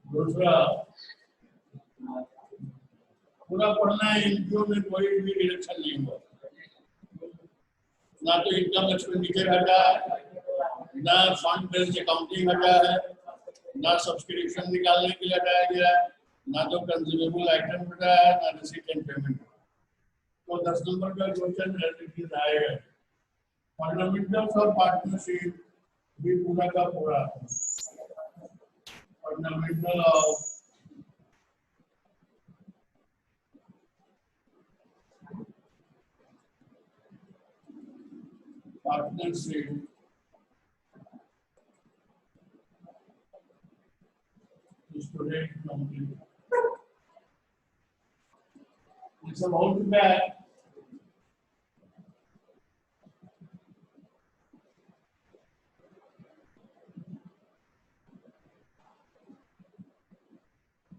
दूसरा पूरा पढ़ना है, इनक्यू में कोई भी डिडक्शन नहीं हुआ, ना तो इनकम एक्सपेंडिचर हटा है, ना फंड बेस्ड अकाउंटिंग हटा है, ना सब्सक्रिप्शन निकालने के लिए हटाया गया है, ना तो कंज्यूमेबल आइटम हटाया है, ना रिसीट एंड पेमेंट। तो 10 नंबर का क्वेश्चन एज आएगा। फंडामेंटल्स ऑफ पार्टनरशिप भी पूरा का पूरा, fundamental of partnership student company, it's about that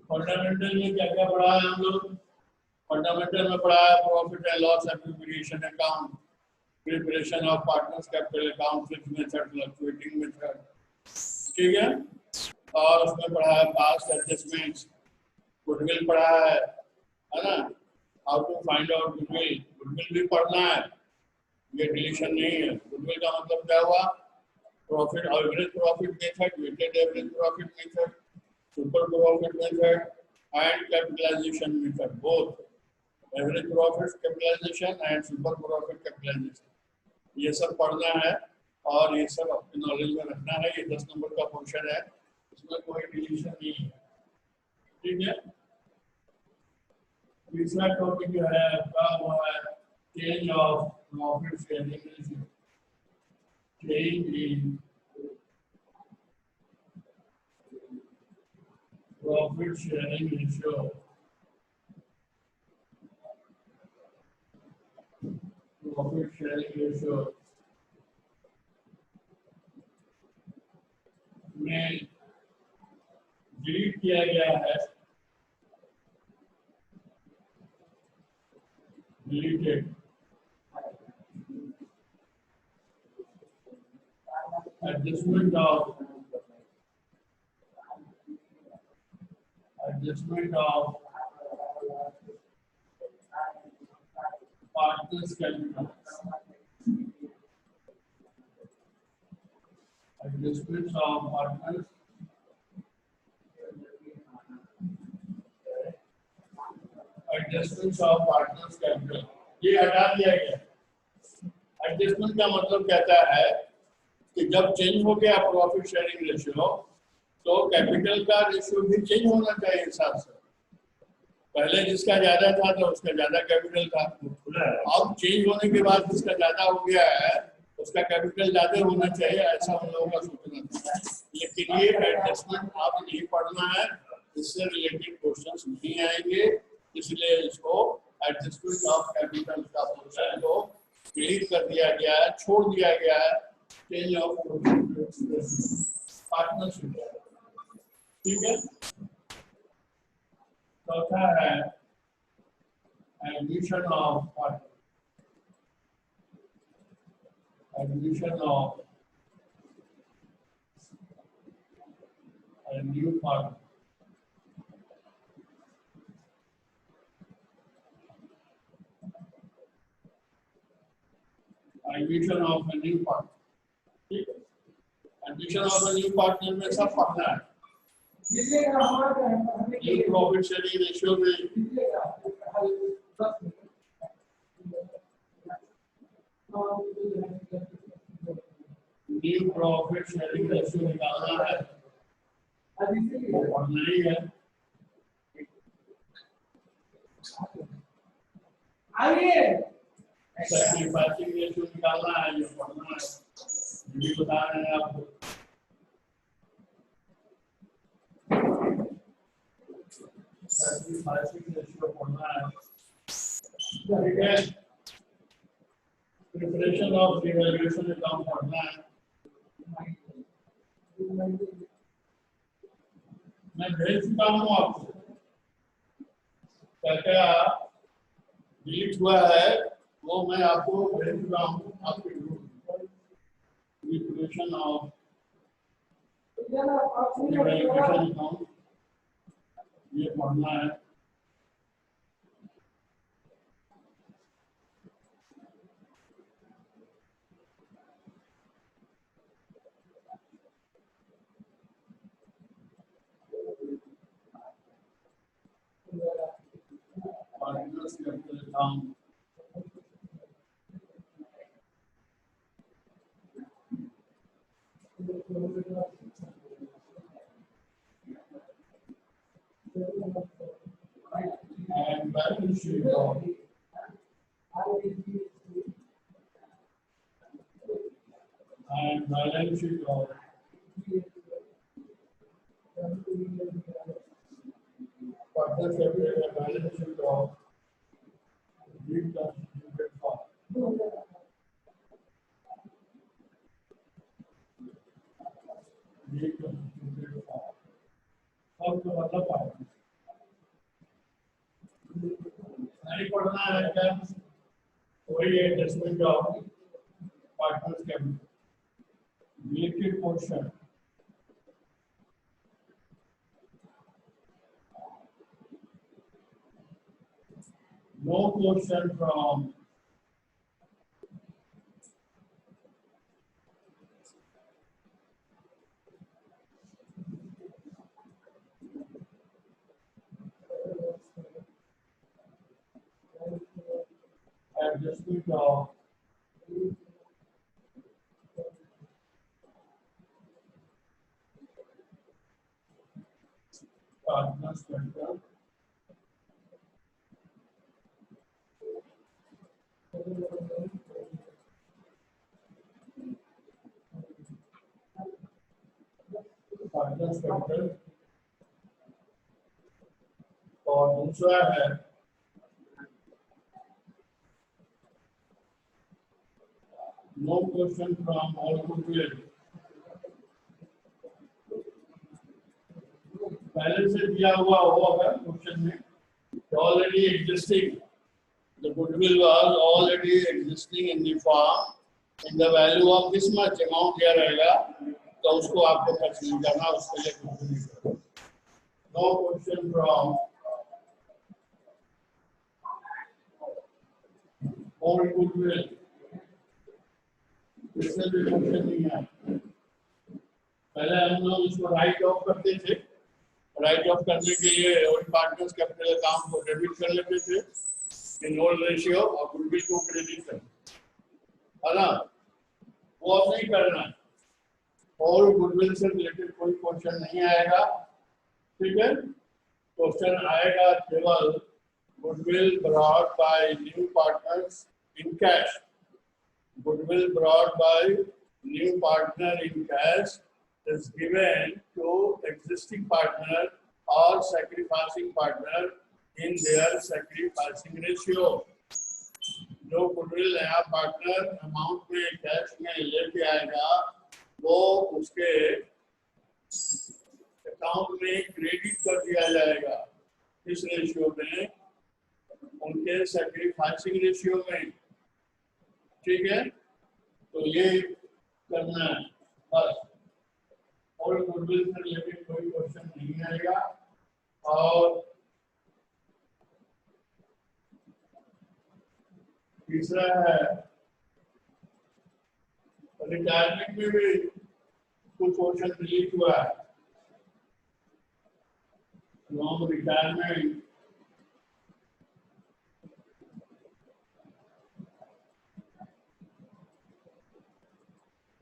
fundamental में क्या क्या पढ़ा है हम लोग? फंडामेंटल में पढ़ा है profit and loss application account, preparation of partners capital account, fixed method, fluctuating method, ठीक है। और उसमें पढ़ा है पास्ट एडजस्टमेंट्स, गुडविल पढ़ा है ना, how to find out goodwill, goodwill भी पढ़ना है, ये डिलीशन नहीं है। गुडविल का मतलब क्या हुआ? Profit, average profit method, weighted average profit method, super profit method and capitalisation method, both average profit capitalisation and super profit capitalisation, ये सब पढ़ना है और ये सब अपने नॉलेज में रखना है। ये 10 नंबर का क्वेश्चन है, इसमें कोई डिलीशन नहीं है, ठीक है। तीसरा टॉपिक जो है आपका वो है change of profit sharing ratio, change in profit sharing ratio, profit sharing ratio में डिलीट किया गया है, deleted adjustment of partners capital, adjustments of partners capital, ये हटा दिया गया। एडजस्टमेंट का मतलब कहता है कि जब चेंज हो गया प्रॉफिट शेयरिंग रेशियो तो कैपिटल का रेशियो भी चेंज होना चाहिए हिसाब से। पहले जिसका ज्यादा था तो उसका ज्यादा कैपिटल था, अब चेंज होने के बाद जिसका ज्यादा हो गया है उसका कैपिटल ज्यादा होना चाहिए, ऐसा हम लोगों का सोचना था। लेकिन ये एडजस्टमेंट आप नहीं पढ़ना है, इससे रिलेटेड क्वेश्चंस नहीं आएंगे, इसलिए इसको एडजस्टमेंट ऑफ कैपिटल का पोर्शन को डिलीट कर दिया गया है, छोड़ दिया गया है। चेंज ऑफ पार्टनरशिप, ठीक है। चौथा है admission of a new partner, admission of a new partner, ठीक है। Admission of a new partner में सब पढ़ना है, न्यू प्रॉफिट शेयरिंग रेशियो में न्यू प्रॉफिट शेयरिंग रेशियो निकालना है, वो पढ़ना ही है। सैक्रिफाइसिंग रेशियो निकालना है, ये पढ़ना है, ये बता रहे हैं आपको। सैक्रिफाइसिंग रेशियो पढ़ना है, ठीक है। प्रिपरेशन ऑफ रिवैल्यूएशन अकाउंट पढ़ना है। मैं भेज चुका हूँ आपको, क्या क्या डिलीट हुआ है वो मैं आपको भेज रहा हूँ आपके ग्रुप पर। प्रिपरेशन ऑफ वेरिफिकेशन अकाउंट ये पढ़ना है। Partners capital account and balance sheet of and balance sheet of partners capital and balance sheet of reconstituted fund. Reconstituted fund. अब तो मतलब पार्टनर नहीं पढ़ना है क्या? वही adjustment of partners capital related portion no portion from adjustment of partners capital partners capital और दूसरा है no portion from all goodwill पहले से दिया हुआ होगा क्वेश्चन में already existing the goodwill was already existing in the farm in the value of this much amount दिया रहेगा तो उसको आपको खर्च नहीं करना उसके लिए कुछ नहीं करना no portion from all goodwill इससे भी क्वेश्चन नहीं है पहले हम लोग इसको राइट ऑफ करते थे राइट ऑफ करने के लिए और पार्टनर्स कैपिटल अकाउंट को डेबिट कर लेते थे इन ओल्ड रेशियो और गुडविल को क्रेडिट कर है ना वो अब नहीं करना है और गुडविल से रिलेटेड कोई क्वेश्चन नहीं आएगा ठीक है क्वेश्चन आएगा केवल goodwill brought by new partners in cash goodwill brought by new partner in cash is given to existing partner or sacrificing partner in their sacrificing ratio. जो goodwill नया partner amount में cash में लेके आएगा वो उसके account में credit कर दिया जाएगा इस रेशियो में उनके sacrificing ratio में ठीक है तो ये करना है बस और गुडविल से रिलेटेड कोई क्वेश्चन नहीं आएगा और तीसरा है रिटायरमेंट में भी कुछ क्वेश्चन डिलीट हुआ है long retirement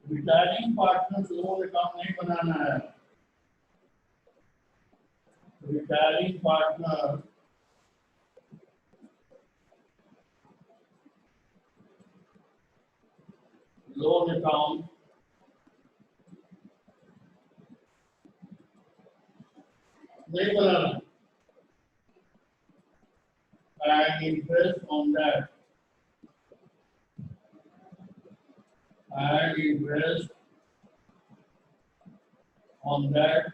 retiring partners loan account नहीं बनाना है रिटायरिंग पार्टनर लोन अकाउंट नहीं बनाना and interest on that and interest on that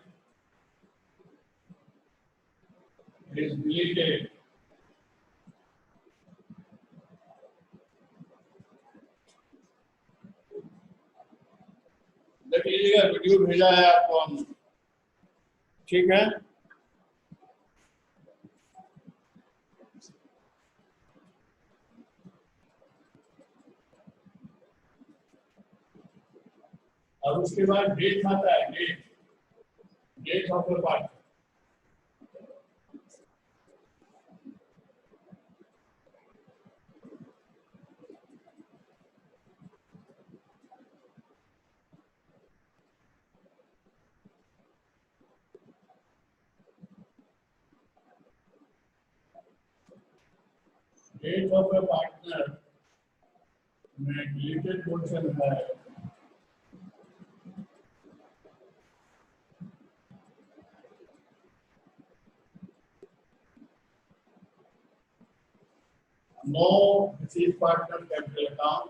is deleted देख लीजिएगा, वीडियो भेजा है आपको हमने, ठीक है। और उसके बाद डेट आता है, date of the partner. Date of the partner में डिलीटेड पोर्शन है, no deceased partner capital account,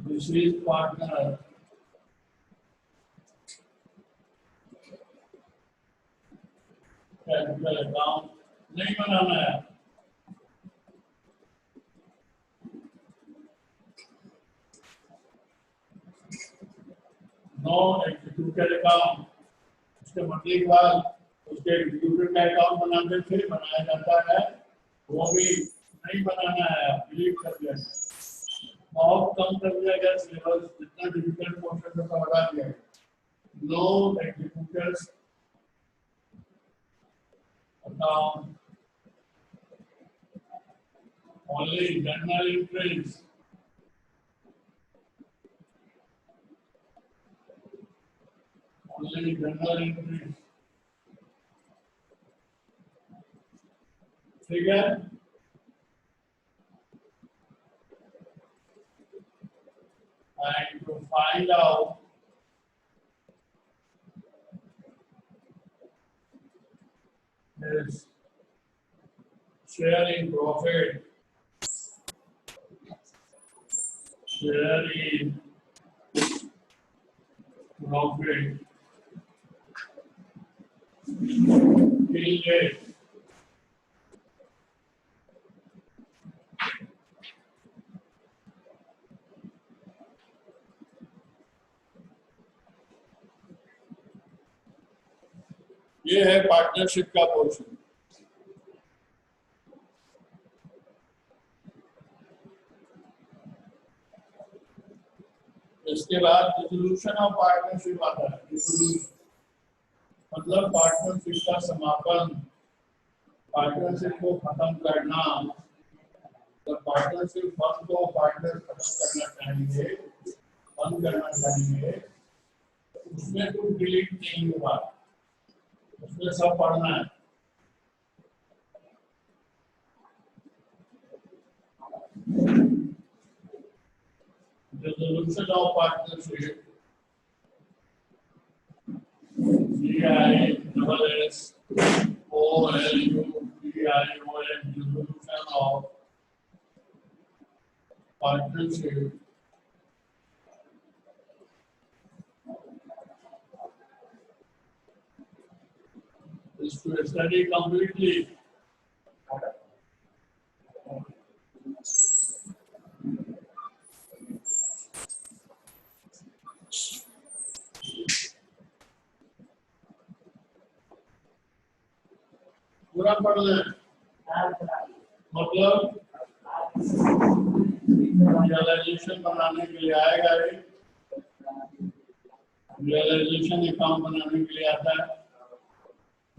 deceased partner capital account नहीं बनाना है। नो एग्जीक्यूटेड अकाउंट, उसके मरने के बाद उसके एग्जीक्यूटेड का अकाउंट बनाते थे, बनाया जाता है, वो भी नहीं बनाना है, डिलीट कर दिया है। बहुत कम कर दिया गया सिलेबस, जितना डिफिकल्ट पोर्शन था हटा दिया गया। No executors account, only general entries, only general entries, ठीक है। And to find out his share in profit, share in profit till date, ये है पार्टनरशिप का पोर्शन। इसके बाद डिसोल्यूशन ऑफ पार्टनरशिप आता है। डिसोल्यूशन मतलब पार्टनरशिप का समापन, पार्टनरशिप को खत्म करना। जब पार्टनरशिप फंड को पार्टनर खत्म करना चाहेंगे, बंद करना चाहेंगे, उसमें कुछ डिलीट नहीं होगा, उसमें सब पढ़ना है। Resolution of partnership, GISS OLU DION, resolution of partnership is to study completely पूरा पढ़ लें, मतलब रियलाइजेशन बनाने के लिए आएगा, रियलाइजेशन अकाउंट बनाने के लिए आता है,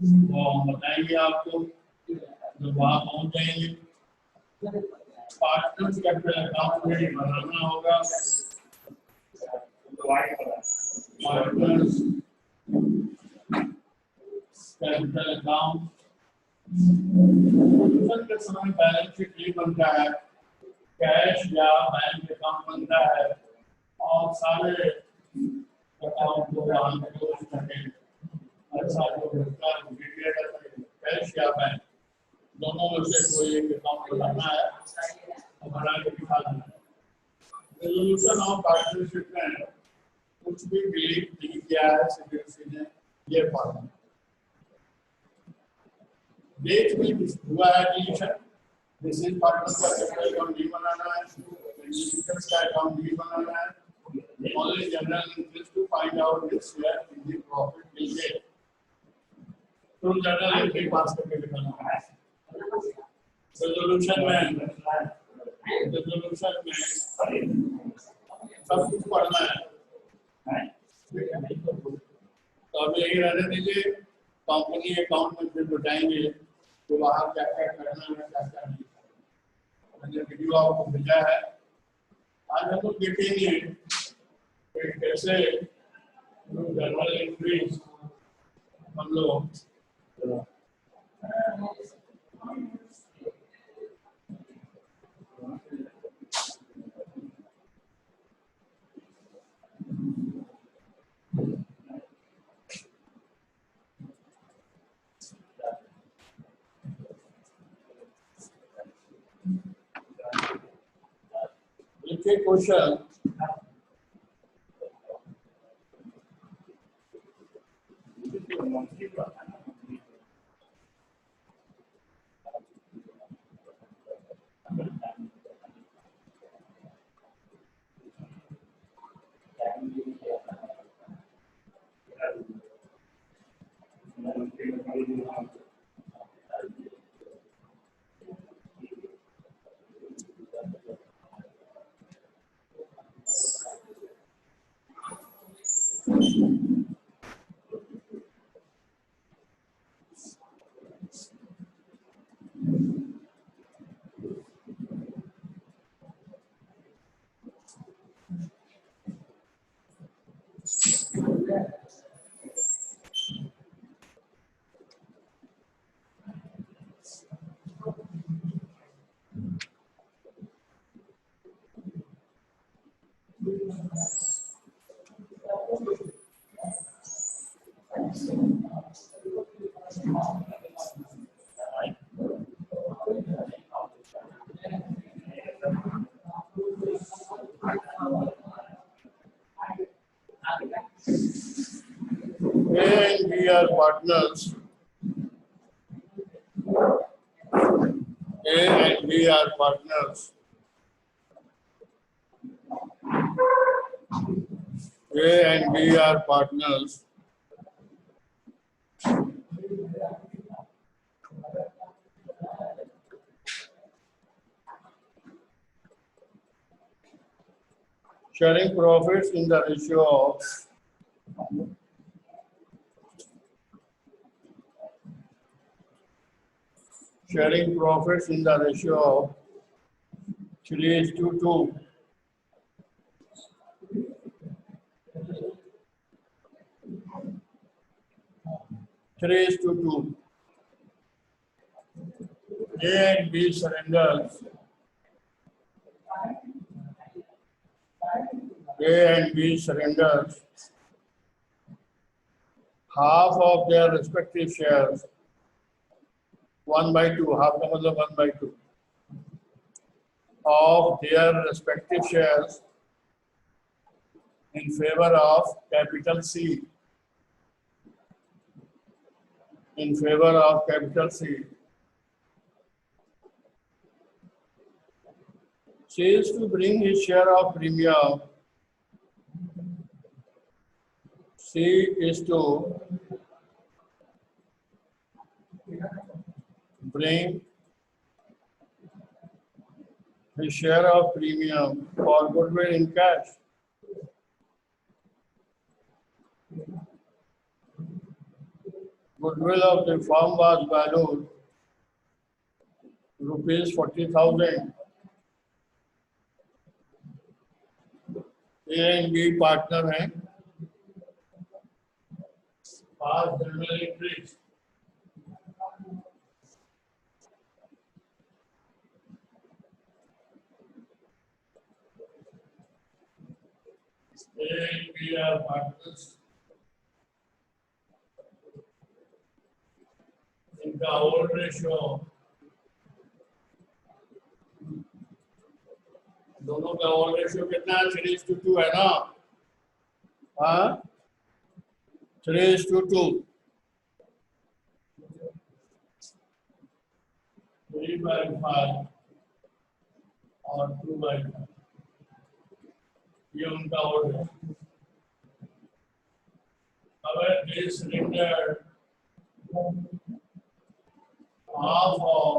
वो हम बताएंगे आपको जब वहाँ पहुँच जाएंगे। पार्टनर्स कैपिटल अकाउंट में बनाना होगा, पार्टनर्स कैपिटल अकाउंट के समय बैलेंस शीट नहीं बनता है, कैश या बैंक अकाउंट बनता है और सारे अकाउंट को हम क्लोज करके अच्छा जो भुगतान कैश या बैंक दोनों में से कोई एक अकाउंट बनाना है और बना के दिखाना है। रेजोल्यूशन ऑफ पार्टनरशिप में कुछ भी डिलीट नहीं किया है सीबीएसई ने, ये पढ़ना। डेट में हुआ है डिलीशन, दिस इज पार्टनर का कैपिटल अकाउंट भी बनाना है, इंडिविजुअल्स का अकाउंट भी बनाना है, only general interest to find out this share in the profit will get through general entry पास करके दिखाना है। रेजोल्यूशन में सब कुछ पढ़ना है, तो अब यही रहने दीजिए, कंपनी अकाउंट में फिर बताएंगे तो वहाँ क्या क्या करना है क्या क्या नहीं। मैंने वीडियो आपको भेजा है, आज हम लोग देखेंगे कि कैसे जर्नल एंट्रीज हम लोग लिखे question. A and B are partners. A and B are partners. A and B are partners. Sharing profits in the ratio of sharing profits in the ratio of 3:2. A and B surrenders. A and B surrenders half of their respective shares, 1/2, half का मतलब 1/2 of their respective shares in favor of capital C. In favor of capital C. C is to bring his share of premium. C is to bring his share of premium for goodwill in cash. Goodwill of the firm was valued rupees 40,000. A and B partner हैं, पांच journal entries. A and B are partners. इनका old ratio दोनों का old ratio कितना है? 3:2 है ना? हाँ, 3:2. 3/5 और 2/5 ये उनका ऑर्डर है। अब this surrendered half of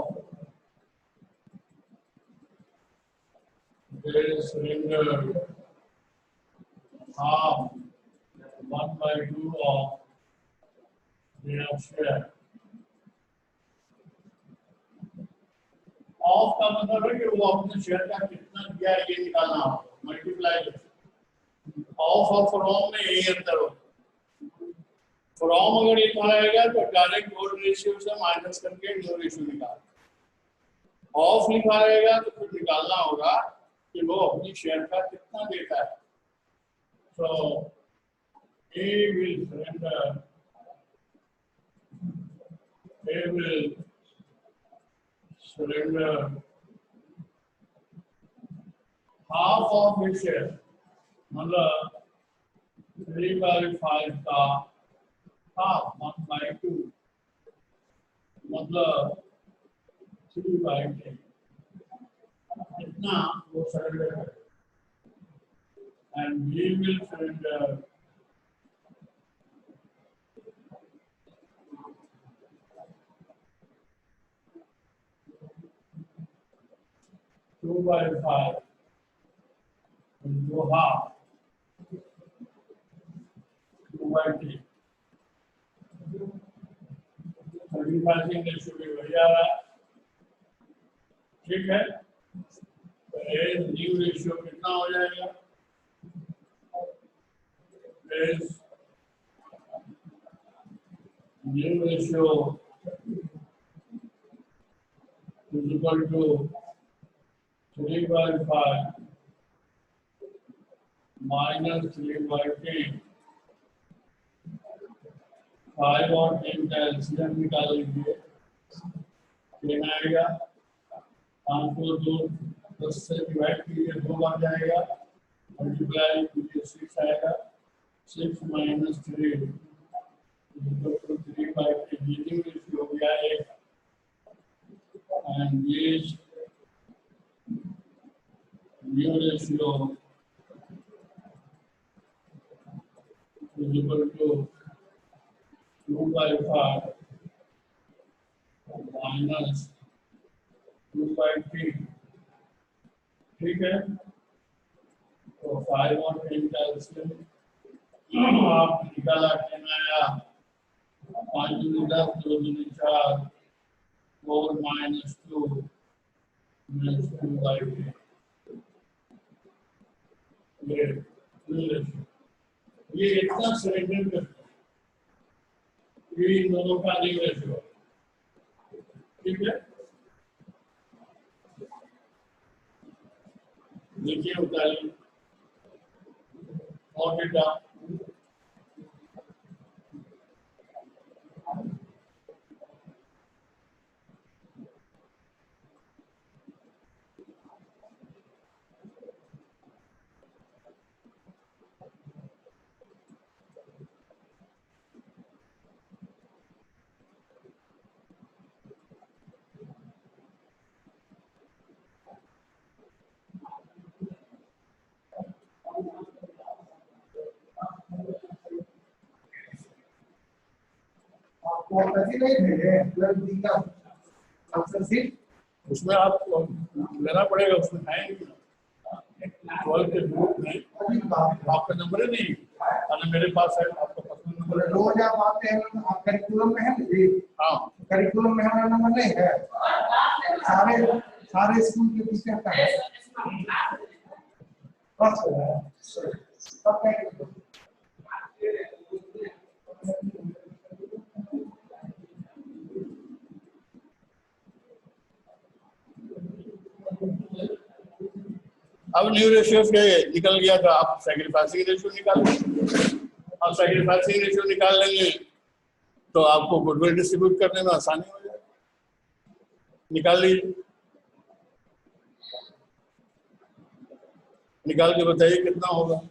this surrendered half 1/2 of their share। Of का मतलब है कि वो अपने शेयर का कितना दिया ये निकालना हो, मल्टीप्लाई ऑफ और फ्रॉम में यही अंतर हो। फ्रॉम अगर लिखा रहेगा तो डायरेक्ट ओल्ड रेशियो से माइनस करके न्यू रेशियो निकाल, ऑफ लिखा रहेगा तो फिर निकालना होगा कि वो अपनी शेयर का कितना देता है। सो he will surrender half of his share, मतलब 3/5 का हाफ 1/2 मतलब 3/10 इतना वो सरेंडर करे। And we will surrender 2/5 into half 2/3 35 ratio भी बढ़ जा रहा है। ठीक है, तो न्यू रेशियो कितना हो जाएगा? New ratio is equal to 3/5 minus 3/10। 5 और 10 का एलसीएम निकाल लीजिए, 10 आएगा। 5 को 10 से डिवाइड कीजिए, 2 बार जाएगा, मल्टीप्लाई कीजिए 6 आएगा। 6 minus 3 तो 3/10 लीडिंग रेशियो हो गया 1। And this new ratio is equal to 2/5 minus 2/3। ठीक है, तो 5 और 10 का एलसीएम आप निकाला, 10 आया। 5 दूनी 10, 2 दूनी 4, 4 minus 2 minus 2/10। ये इतना सरेंडर करता है, ये इन दोनों का न्यू रेशियो। ठीक है, देखिए उतारिए और डेटा। आपको कैसे नहीं भेजे 12 डी का आंसर शीट? उसमें आपको लेना पड़ेगा, उसमें है 12 के ग्रुप में आपका नंबर ही नहीं, अरे मेरे पास है आपका पर्सनल नंबर। रोज आप आते हैं, आप करिकुलम में है जी? हाँ, करिकुलम में हमारा नंबर नहीं है। सारे स्कूल के टीचर का है। अब न्यू रेशियो से निकल गया था, आप सैक्रिफाइसिंग रेशियो निकाल लेंगे। अब सैक्रिफाइसिंग रेशियो निकाल लेंगे तो आपको गुडविल डिस्ट्रीब्यूट करने में आसानी हो जाएगी। निकाल लीजिए, निकाल के बताइए कितना होगा।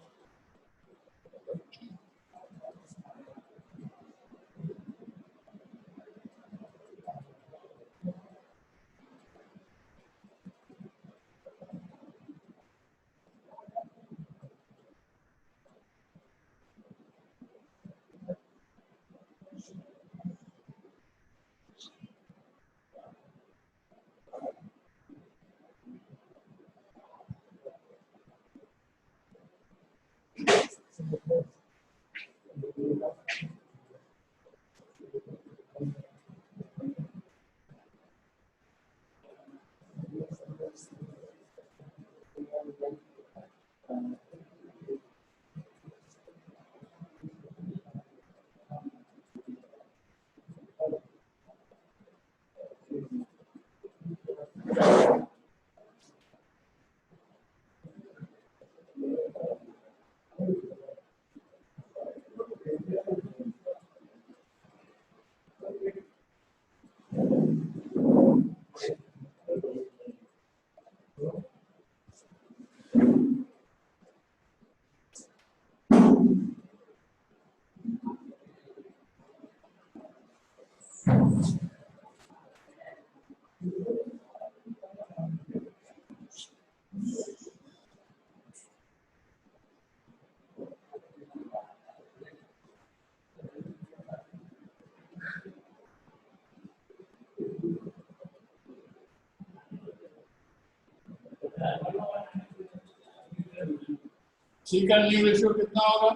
सी का न्यू रेशियो कितना होगा?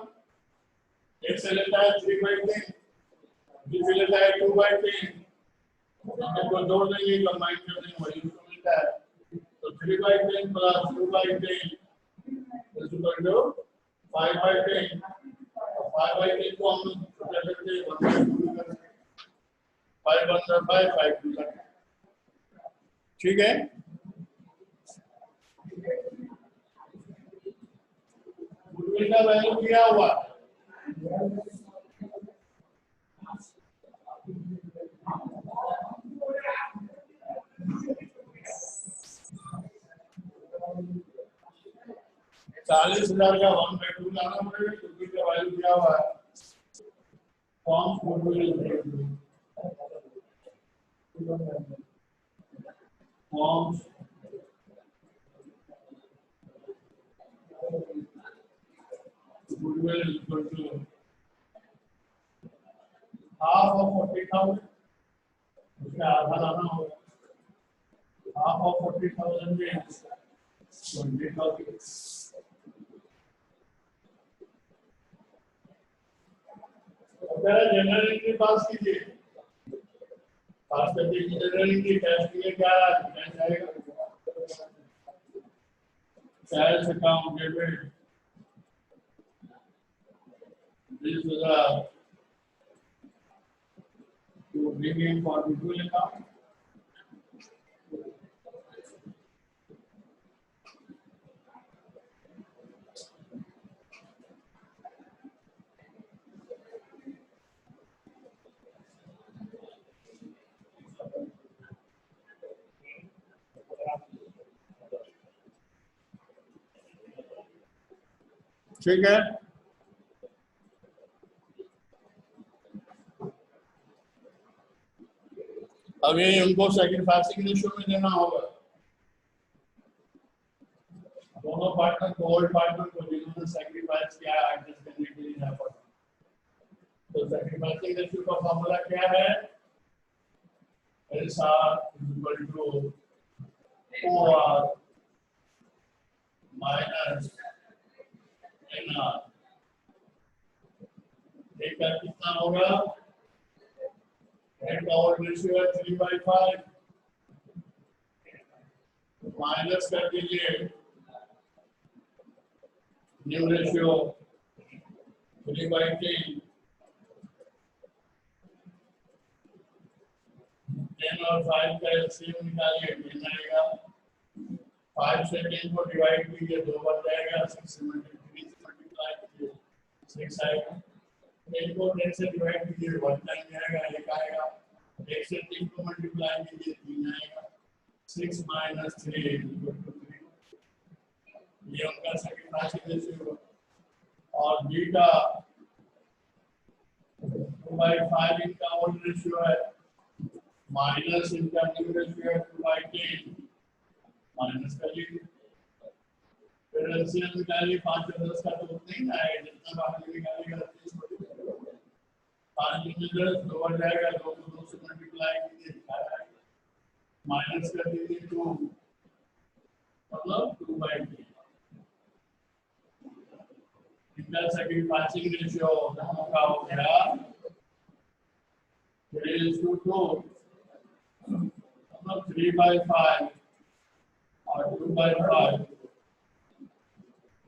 एक से लेता है 3/10, बी से लेता है 2/10, इनको जोड़ देंगे कंबाइन कर देंगे वही उसको मिलता है। तो 3/10 प्लस 2/10 इज इक्वल टू 5/10। 5/10 को हम क्या करते हैं 1/2 5/5 5/2 ठीक है। गुडविल का वैल्यू क्या हुआ? $40,000 का 1/2 लाना पड़ेगा। गुडविल का वैल्यू क्या हुआ? Form goodwill form goodwill is equal to half of 40,000. उसका आधा लाना होगा। Half of 40,000 means 20,000. General entry पास कीजिए। पास करके जनरल एंट्री कैश के लिए क्या कैश आएगा? Cash account debit 20,000 to bring in for goodwill account. ठीक है। अब ये उनको सैक्रिफाइसिंग रेशियो में देना होगा। दोनों पार्टनर को ओल्ड पार्टनर को जिन्होंने सैक्रिफाइस किया एडजस्ट करने के लिए यहाँ पर। तो सैक्रिफाइसिंग रेशियो का फॉर्मूला क्या है? SR = OR minus NR। एक का कितना होगा? हेड का ओल्ड रेशियो है 3/5 माइनस कर दीजिए न्यू रेशियो 3/10। 10 और 5 का एलसीएम निकालिए 10 आएगा। 5 से 10 को डिवाइड कीजिए 2 बन जाएगा। 6 से मल्टीप्लाई कीजिए 6 आएगा। 10 को 10 से डिवाइड कीजिए 1 टाइम आएगा 1 आएगा। 1 से 3 को मल्टीप्लाई कीजिए 3 आएगा। 6 - 3 = 3। ये उनका सैक्रिफाइसिंग रेशियो। और बीटा 2/5 इनका ओल्ड रेशियो है माइनस इनका न्यू रेशियो है 2/10 माइनस कर लीजिए। फिर एलसीएम निकालिए 5 और 10 का तो उतना ही आएगा जितना बाहर निकालेगा 30 5 में 10 2 आ जाएगा। 2 को 2 से मल्टीप्लाई कीजिए 4 आएगा। माइनस कर दीजिए 2 मतलब 2/10। इनका सैक्रिफाइसिंग रेशियो दोनों का हो गया 3:2 मतलब 3/5 और 2/5।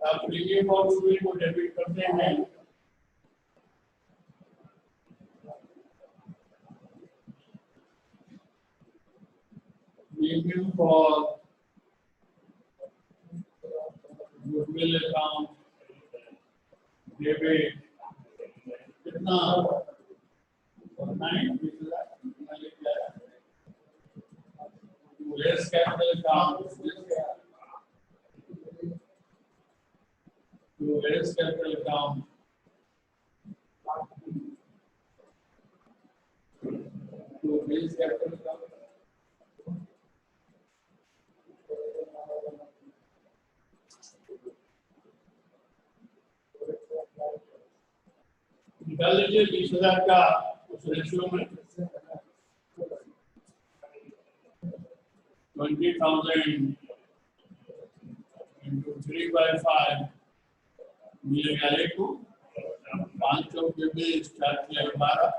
अब प्रीमियम और गुडविल को डेबिट करते हैं। Premium for goodwill account debit कितना 9 less capital account to raise capital account to raise capital account निकाल लीजिए 20,000 का उस रेशियो में 20,000 into 3/5 मिलेगा 1 को, 5 चौक के 20, 4 के 12,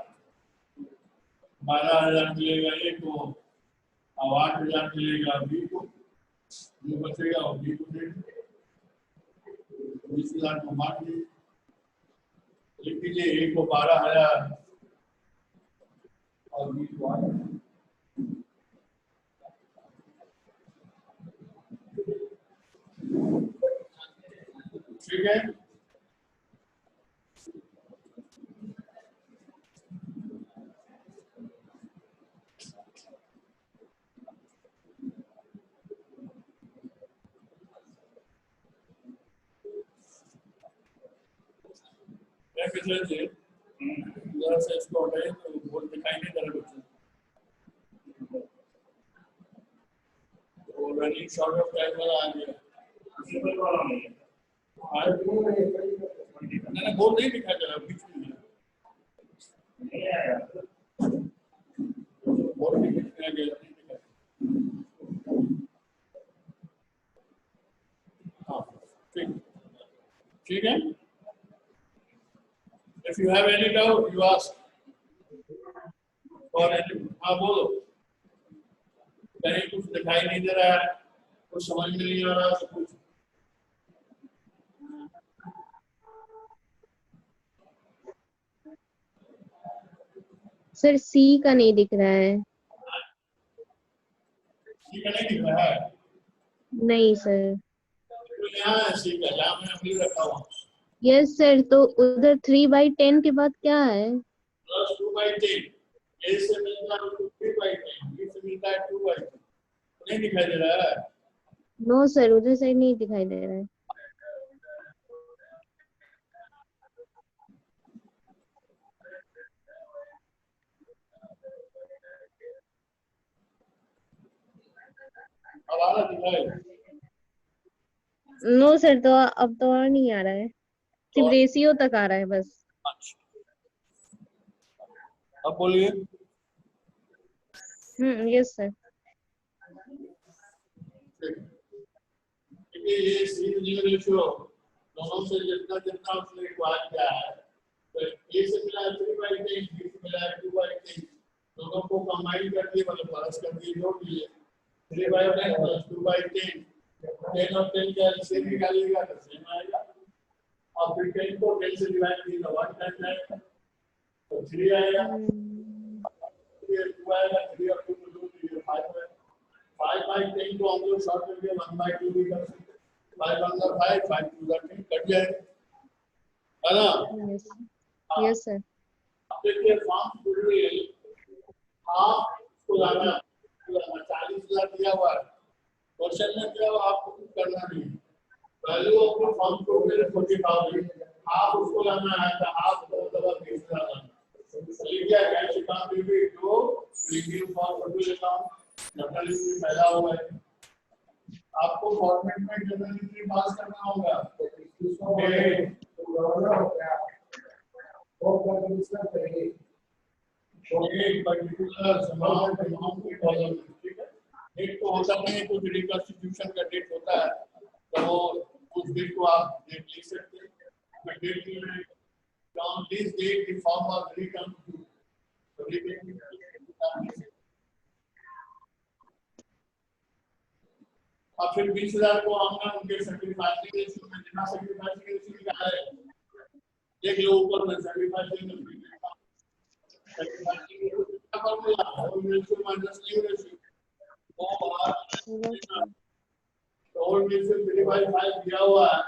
12,000 मिलेगा 1 को, अब 8,000 मिलेगा बी को, जो बचेगा वो बी को दे 20,000 को मार दीजिए, लिख दीजिए 1 को 12,000 और बी को 8,000। ठीक है, जरा से इसको हटाइए तो बोल दिखाई नहीं दे रहा बच्चे, तो रनिंग शॉर्ट ऑफ टाइम वाला आ गया, मैंने बोल नहीं दिखा जरा बीच में बोल नहीं दिखा गया, हाँ ठीक, ठीक है। If you have any doubt, you ask. और हाँ बोलो, कहीं कुछ दिखाई नहीं दे रहा है, कुछ समझ में नहीं आ रहा, सब कुछ सर सी का नहीं दिख रहा है। सी का नहीं दिख रहा है? नहीं सर। तो यहाँ है सी का, जहाँ मैं अभी रखा हुआ। यस सर, तो उधर 3/10 के बाद क्या है? प्लस 2/10, ए से मिलता है 3/10, बी से मिलता है 2/10, नहीं दिखाई दे रहा है? नो सर, उधर साइड नहीं दिखाई दे रहा है। अब आ रहा दिखाई? नो सर, तो अब तो और नहीं आ रहा है, सिर्फ रेशियो तक आ रहा है बस। अब बोलिए। Yes sir. क्योंकि ये सी रेशियो दोनों से जितना जितना उसने रिक्वायर किया है, तो ए से मिला है 3/10, बी से मिला है 2/10, दोनों को कंबाइन कर दिए, मतलब प्लस कर दिए, जोड़ दिए 3/10 प्लस 2/10, 10 और 10 का एलसीएम निकालिएगा तो सेम आएगा, और फिर 10 को 10 से डिवाइड कीजिए तो 1 टाइम आएगा, तो 3 आएगा, 2 आएगा, 3 और 2 को जोड़ दीजिए 5 आएगा। 5/10 को हम लोग शॉर्ट करके 1/2 भी कर सकते हैं, 5 1 5, 5 2 10 कट जाएगा, है ना? Yes sir. अब देखिए फॉर्म गुडविल आप को लाना 40,000 दिया हुआ है, क्वेश्चन में क्या हुआ आपको कुछ करना नहीं है, वैल्यू ऑफ फॉर्म गुडविल 40,000, आप उसको लाना है तो आप को दबा 20,000 लाना, लिखिए कैश अकाउंट भी जो premium form goodwill account general entry पहला हुआ है, आपको फॉर्मेट में जनरल एंट्री पास करना होगा, एक पर्टिकुलर अमाउंट की कॉलम, ठीक है, डेट तो होता नहीं है, कुछ रिकंस्टिट्यूशन का डेट होता है, तो उस डेट को आप डेट लिख सकते हैं, डेट में on this date the form was reconstituted, so अब फिर 20,000 को हमने उनके सैक्रिफाइसिंग रेशियो में जितना सैक्रिफाइसिंग रेशियो निकाला है, देख लो ऊपर में सैक्रिफाइसिंग कितना formula old ratio minus new ratio, तो ओल्ड रेशियो 3/5 दिया हुआ है,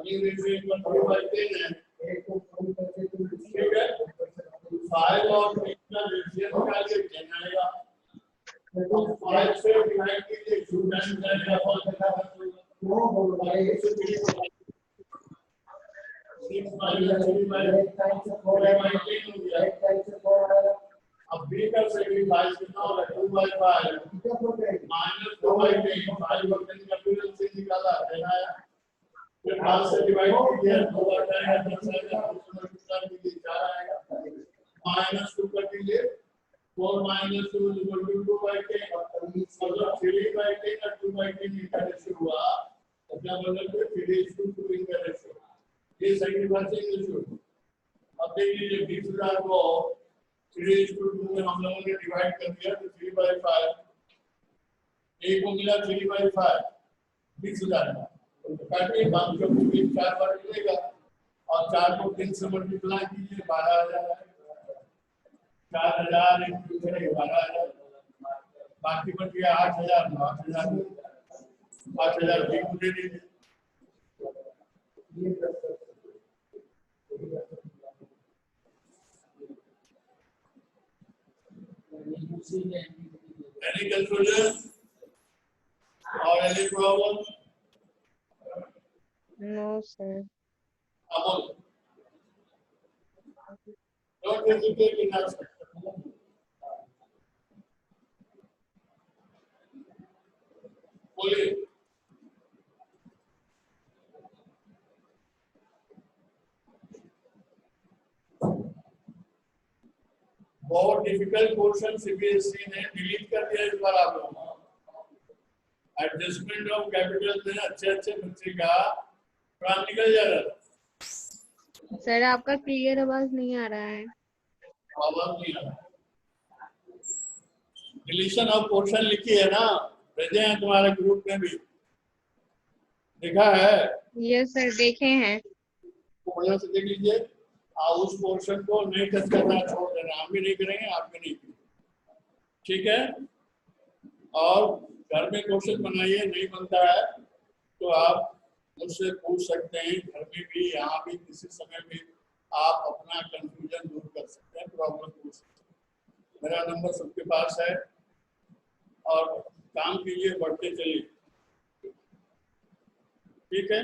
न्यू रेशियो 3/10 है, ठीक है, 5 और 3 का रेशियो निकालिए 10 आएगा, 5 से डिवाइड कीजिए 2 टाइम्स आएगा, बहुत ज्यादा अब बी का सैक्रिफाइस कितना होगा 2/5 माइनस 2/10, 5 और 10 का टोटल से निकाला देना है, फिर 5 से डिवाइड कीजिए 2 बार जाएगा 10 आएगा, उसमें कितना कीजिए 4 आएगा, माइनस 2 कर दीजिए 4 minus 2 is equal to 2/10, मतलब 3/10 और 2/10 इनका रेशियो हुआ, तो क्या मतलब 3:2 इनका रेशियो, ये सेक्रीफाइसिंग इशू। अब देख लीजिए 20,000 को 3:2 में हम लोगों ने डिवाइड कर दिया तो 3/5 एक को मिला 3/5 20,000 का तो काटिए 500 को 4 बार मिलेगा और 4 को 3 से मल्टीप्लाई कीजिए 12,000 4,000 into 12,000 बाकी बच गया 8,000 5,000 भी मुझे दीजिए। Any conclusion or any problem? No, sir. Amol, don't hesitate in asking. बोलिए। बहुत डिफिकल्ट पोर्शन सीबीएसई ने डिलीट कर दिया इस बार आप लोगों को। एडजस्टमेंट ऑफ कैपिटल में अच्छे बच्चे का काम निकल जा रहा था। सर आपका क्लियर आवाज नहीं आ रहा है। आवाज नहीं आ रहा। डिलीशन ऑफ पोर्शन लिखी है ना, भेजे हैं तुम्हारे ग्रुप में भी, देखा है? यस सर, देखे हैं। बढ़िया से देख लीजिए। उस पोर्शन को नहीं टच करना, छोड़ देना। हम भी नहीं करेंगे, आप भी नहीं करेंगे, ठीक है? और घर में क्वेश्चन बनाइए, नहीं बनता है तो आप मुझसे पूछ सकते हैं। घर में भी, यहाँ भी, किसी समय भी आप अपना कंफ्यूजन दूर कर सकते हैं, प्रॉब्लम पूछ सकते हैं। मेरा नंबर सबके पास है और काम कीजिए, बढ़ते चलिए, ठीक है?